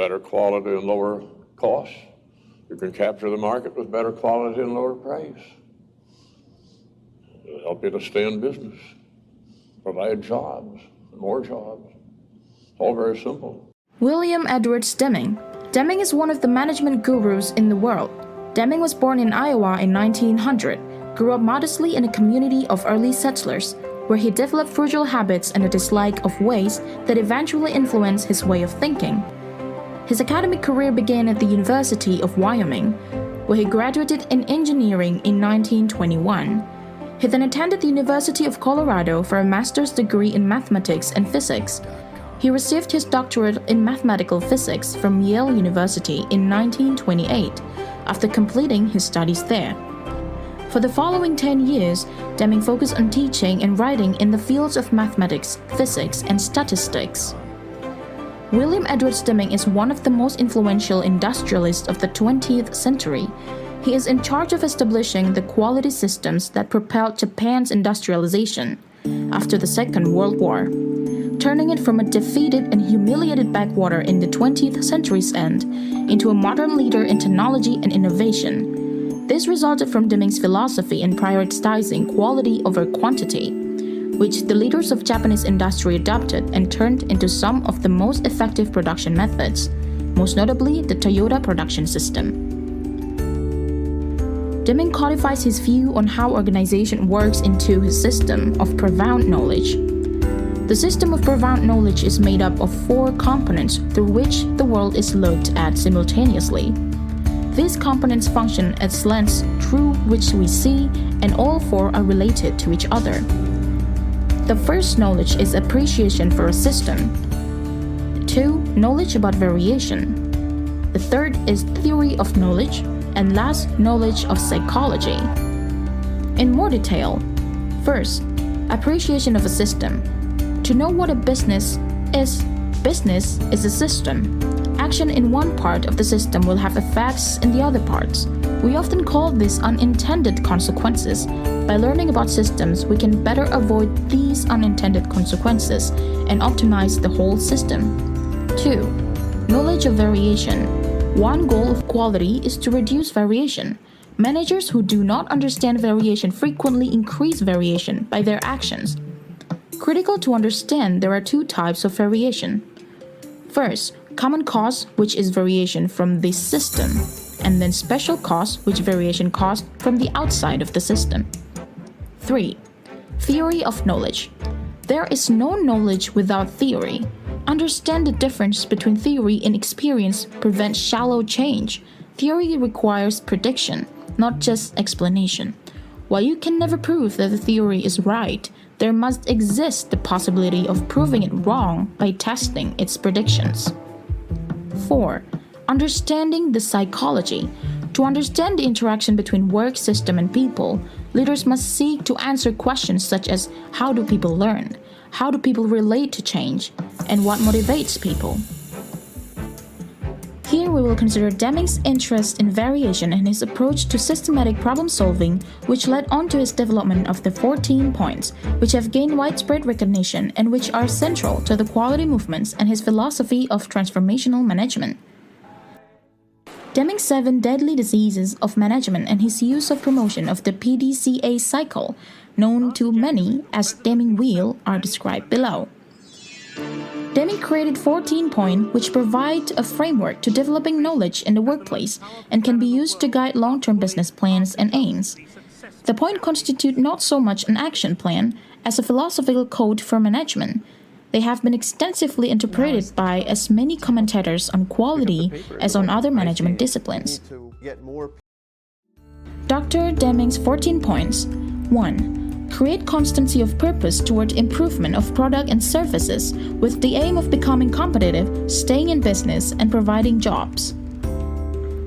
better quality and lower costs. You can capture the market with better quality and lower price. It'll help you to stay in business, provide jobs, more jobs. All very simple. William Edwards Deming. Deming is one of the management gurus in the world. Deming was born in Iowa in 1900, grew up modestly in a community of early settlers, where he developed frugal habits and a dislike of waste that eventually influenced his way of thinking. His academic career began at the University of Wyoming, where he graduated in engineering in 1921. He then attended the University of Colorado for a master's degree in mathematics and physics. He received his doctorate in mathematical physics from Yale University in 1928, after completing his studies there. For the following 10 years, Deming focused on teaching and writing in the fields of mathematics, physics, and statistics. William Edwards Deming is one of the most influential industrialists of the 20th century. He is in charge of establishing the quality systems that propelled Japan's industrialization after the Second World War, turning it from a defeated and humiliated backwater in the 20th century's end into a modern leader in technology and innovation. This resulted from Deming's philosophy in prioritizing quality over quantity, which the leaders of Japanese industry adopted and turned into some of the most effective production methods, most notably the Toyota production system. Deming codifies his view on how organization works into his system of profound knowledge. The system of profound knowledge is made up of 4 components through which the world is looked at simultaneously. These components function as lens through which we see, and all 4 are related to each other. The first knowledge is appreciation for a system. 2. Knowledge about variation. The third is theory of knowledge, and last, knowledge of psychology. In more detail, first, appreciation of a system. To know what a business is a system. Action in one part of the system will have effects in the other parts. We often call this unintended consequences. By learning about systems, we can better avoid these unintended consequences and optimize the whole system. 2. Knowledge of variation. One goal of quality is to reduce variation. Managers who do not understand variation frequently increase variation by their actions. Critical to understand, there are 2 types of variation. First, common cause, which is variation from the system, and then special cause, which variation caused from the outside of the system. 3. Theory of knowledge. There is no knowledge without theory. Understand the difference between theory and experience prevents shallow change. Theory requires prediction, not just explanation. While you can never prove that the theory is right, there must exist the possibility of proving it wrong by testing its predictions. 4. Understanding the psychology. To understand the interaction between work, system, and people, leaders must seek to answer questions such as how do people learn, how do people relate to change, and what motivates people. Here we will consider Deming's interest in variation and his approach to systematic problem solving, which led on to his development of the 14 points, which have gained widespread recognition and which are central to the quality movements and his philosophy of transformational management. Deming's 7 deadly diseases of management and his use of promotion of the PDCA cycle, known to many as Deming wheel, are described below. Deming created 14 points which provide a framework to developing knowledge in the workplace and can be used to guide long-term business plans and aims. The points constitute not so much an action plan as a philosophical code for management. They have been extensively interpreted by as many commentators on quality as on other management disciplines. Dr. Deming's 14 points. 1. Create constancy of purpose toward improvement of product and services with the aim of becoming competitive, staying in business, and providing jobs.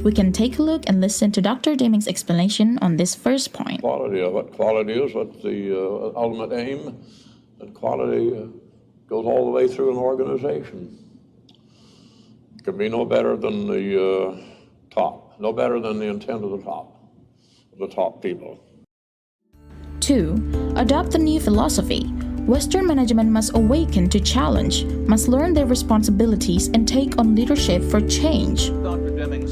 We can take a look and listen to Dr. Deming's explanation on this first point. Quality of what quality is, what the ultimate aim, and quality goes all the way through an organization. It can be no better than the top, no better than the intent of the top people. 2. Adopt the new philosophy. Western management must awaken to challenge, must learn their responsibilities and take on leadership for change. Dr. Deming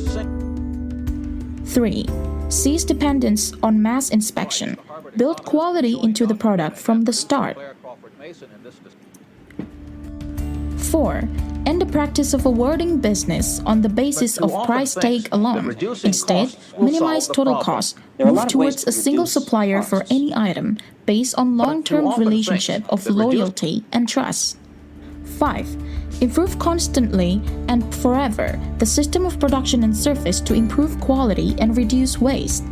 3. Cease dependence on mass inspection. Build quality into the product from the start. 4. End the practice of awarding business on the basis of price tag alone. Instead, minimize total cost. Move towards a single supplier for any item based on long-term relationship of loyalty and trust. 5. Improve constantly and forever the system of production and service to improve quality and reduce waste.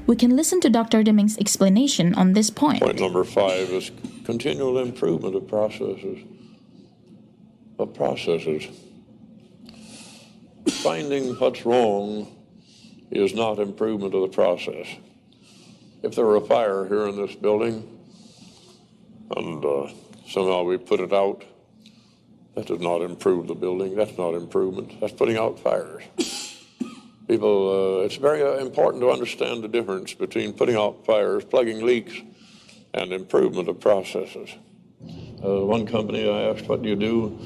We can listen to Dr. Deming's explanation on this point. Point number 5 is continual improvement of processes. Finding what's wrong is not improvement of the process. If there were a fire here in this building and somehow we put it out, that does not improve the building. That's not improvement. That's putting out fires. People, it's very important to understand the difference between putting out fires, plugging leaks, and improvement of processes. One company I asked, what do you do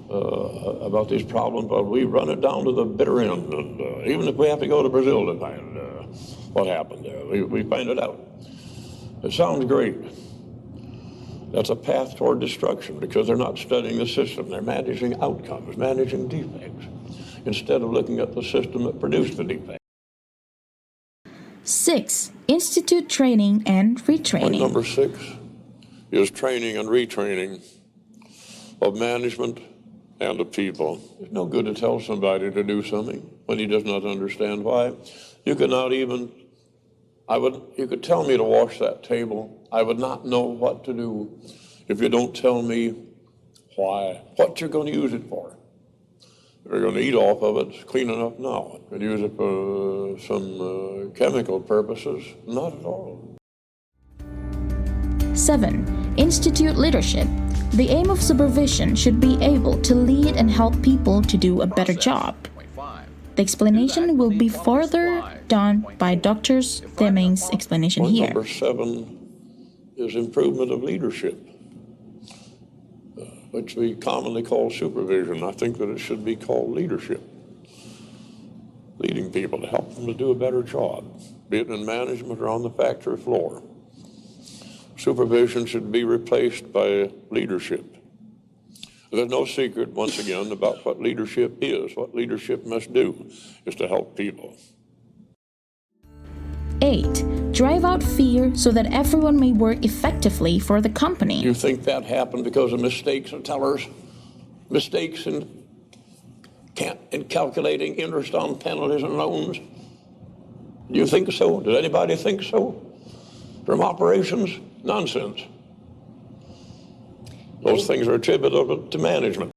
about these problems? Well, we run it down to the bitter end, and even if we have to go to Brazil to find what happened there, we find it out. It sounds great. That's a path toward destruction because they're not studying the system. They're managing outcomes, managing defects, instead of looking at the system that produced the defect. 6. Institute training and retraining. Point number 6 is training and retraining of management and of people. It's no good to tell somebody to do something when he does not understand why. You could not even, you could tell me to wash that table. I would not know what to do if you don't tell me why, what you're going to use it for. If you're going to eat off of it, it's clean enough now. You could use it for some chemical purposes, not at all. 7. Institute leadership. The aim of supervision should be able to lead and help people to do a better job. The explanation will be further done by Dr. Deming's explanation Point here. Number 7 is improvement of leadership, which we commonly call supervision. I think that it should be called leadership. Leading people to help them to do a better job, be it in management or on the factory floor. Supervision should be replaced by leadership. There's no secret, once again, about what leadership is. What leadership must do is to help people. 8. Drive out fear so that everyone may work effectively for the company. You think that happened because of mistakes of tellers? Mistakes in calculating interest on penalties and loans? Do you think so? Does anybody think so? From operations? Nonsense. Those things are attributable to management.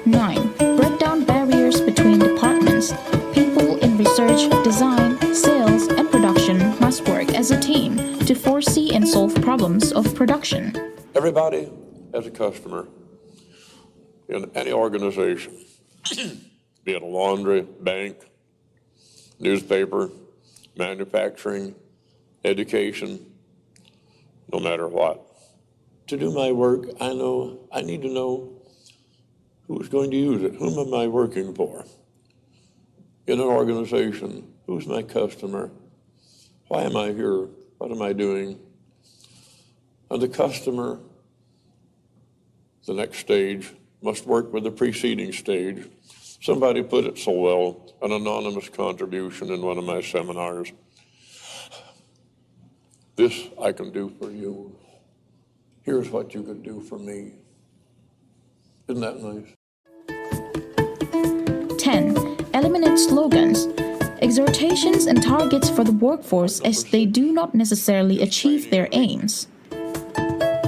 9. Break down barriers between departments. People in research, design, sales, and production must work as a team to foresee and solve problems of production. Everybody as a customer in any organization, be it a laundry, bank, newspaper, manufacturing, education, no matter what. To do my work, I need to know who's going to use it. Whom am I working for? In an organization, who's my customer? Why am I here? What am I doing? And the customer, the next stage, must work with the preceding stage. Somebody put it so well, an anonymous contribution in one of my seminars. This I can do for you. Here's what you could do for me. Isn't that nice? 10. Eliminate slogans. Exhortations and targets for the workforce as they do not necessarily achieve their aims.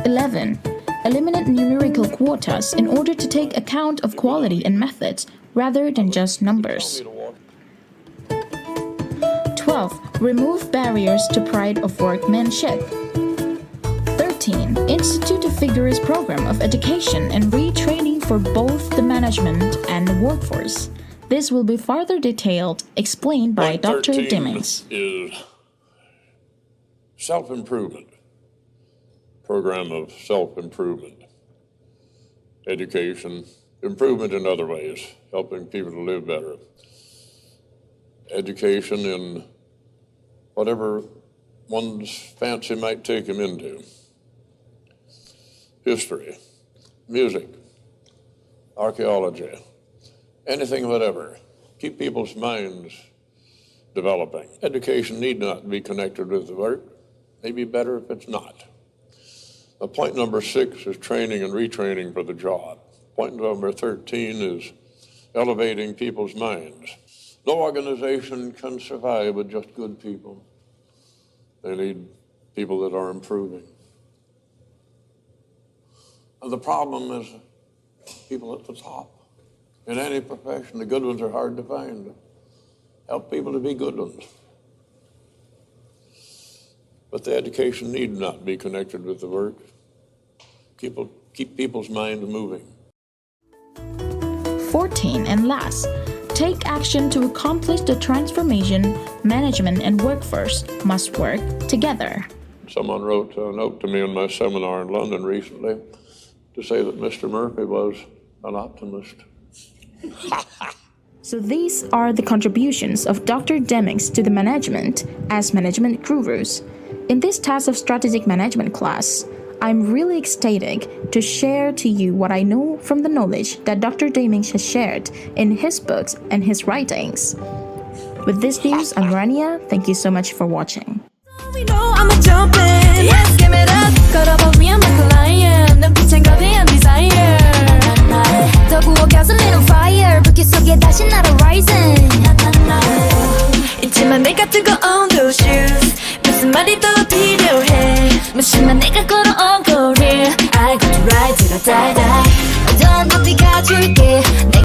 11. Eliminate numerical quotas in order to take account of quality and methods rather than just numbers. 12. Remove barriers to pride of workmanship. 13. Institute a vigorous program of education and retraining for both the management and the workforce. This will be further detailed, explained by Dr. Deming. Is self-improvement. program of self-improvement, education, improvement in other ways, helping people to live better, education in whatever one's fancy might take him into, history, music, archaeology, anything whatever. Keep people's minds developing. Education need not be connected with the work. Maybe better if it's not. Point number 6 is training and retraining for the job. Point number 13 is elevating people's minds. No organization can survive with just good people. They need people that are improving. And the problem is people at the top. In any profession, the good ones are hard to find. Help people to be good ones. But the education need not be connected with the work. Keep people's minds moving. 14 and last, take action to accomplish the transformation. Management and workforce must work together. Someone wrote a note to me in my seminar in London recently to say that Mr. Murphy was an optimist. So these are the contributions of Dr. Deming to the management as management gurus. In this task of strategic management class, I'm really ecstatic to share to you what I know from the knowledge that Dr. Deming has shared in his books and his writings. With this news, I'm Rania. Thank you so much for watching. We know I'm a jumpin'. Yes, give it up. Got up on me, I'm like a lion. 눈빛엔 거대한 desire. 더 구워 gasoline on fire. 불길 속에 다시 날아 rising. 있지만 내가 뜨거운 those shoes. 무슨 말이 더 필요해. 무심한 내가 걸어온 거리. I got to ride till I die die. 어떤 높이 가줄게.